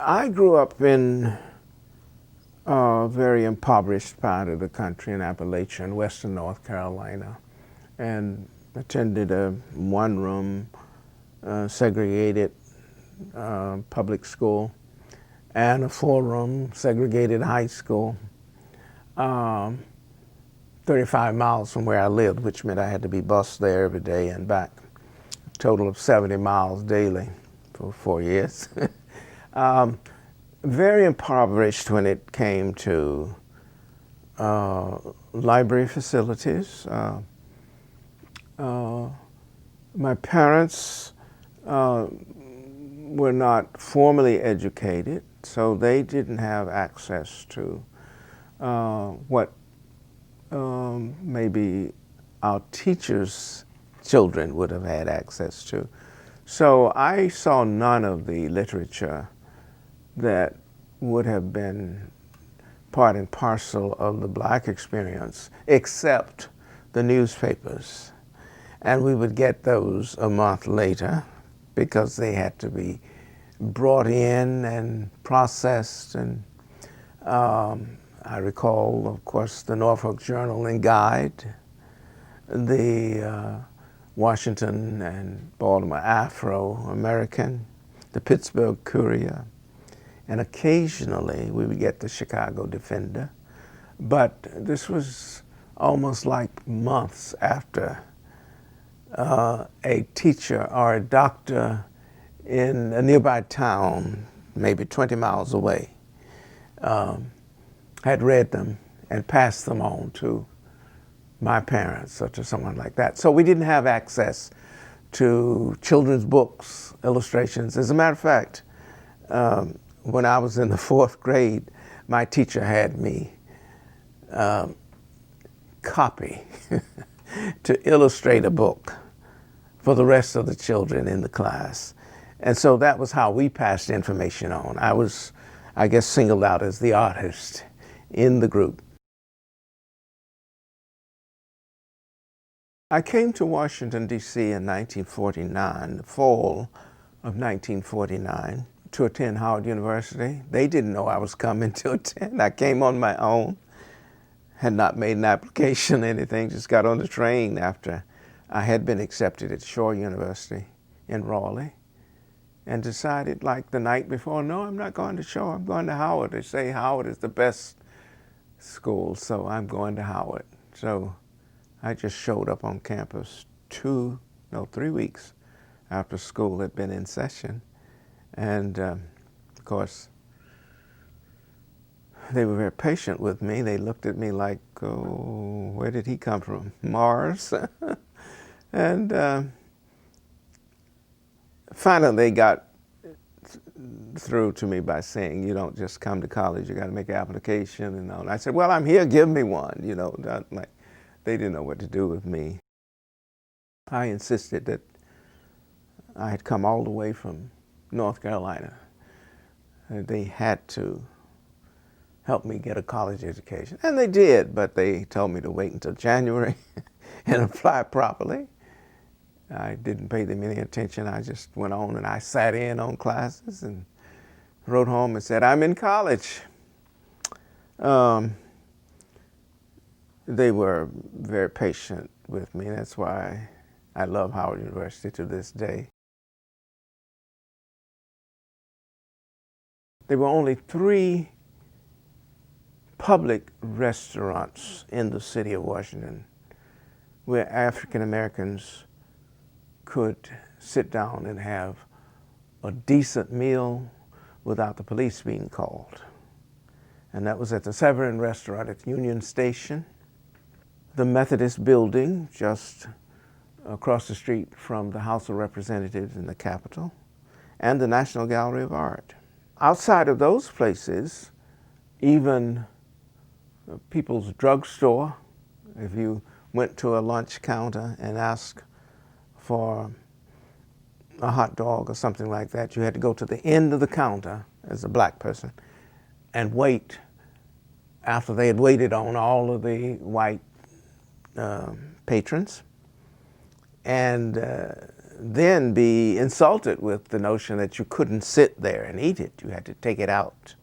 I grew up in a very impoverished part of the country in Appalachia, in western North Carolina, and attended a one-room segregated public school and a four-room segregated high school, 35 miles from where I lived, which meant I had to be bused there every day and back. A total of 70 miles daily for 4 years. Very impoverished when it came to library facilities. My parents were not formally educated, so they didn't have access to what maybe our teachers' children would have had access to. So I saw none of the literature that would have been part and parcel of the Black experience, except the newspapers. And we would get those a month later because they had to be brought in and processed. And I recall, of course, the Norfolk Journal and Guide, the Washington and Baltimore Afro-American, the Pittsburgh Courier, and occasionally we would get the Chicago Defender. But this was almost like months after a teacher or a doctor in a nearby town, maybe 20 miles away, had read them and passed them on to my parents or to someone like that. So we didn't have access to children's books, illustrations. As a matter of fact, when I was in the 4th grade, my teacher had me copy to illustrate a book for the rest of the children in the class. And so that was how we passed information on. I was, I guess, singled out as the artist in the group. I came to Washington, D.C. in 1949, the fall of 1949, to attend Howard University. They didn't know I was coming to attend. I came on my own, had not made an application or anything, just got on the train after I had been accepted at Shore University in Raleigh, and decided like the night before, no, I'm not going to Shore, I'm going to Howard. They say Howard is the best school, so I'm going to Howard. So I just showed up on campus 3 weeks after school had been in session. And of course, they were very patient with me. They looked at me like, oh, where did he come from? Mars? And finally they got through to me by saying, you don't just come to college, you got to make an application and all. And I said, well, I'm here, give me one, you know. Like, they didn't know what to do with me. I insisted that I had come all the way from North Carolina. They had to help me get a college education. And they did, but they told me to wait until January and apply properly. I didn't pay them any attention. I just went on and I sat in on classes and wrote home and said, I'm in college. They were very patient with me. That's why I love Howard University to this day. There were only 3 public restaurants in the city of Washington where African Americans could sit down and have a decent meal without the police being called. And that was at the Severin Restaurant at Union Station, the Methodist Building just across the street from the House of Representatives in the Capitol, and the National Gallery of Art. Outside of those places, even People's Drugstore, if you went to a lunch counter and asked for a hot dog or something like that, you had to go to the end of the counter as a black person and wait after they had waited on all of the white patrons. And then be insulted with the notion that you couldn't sit there and eat it. You had to take it out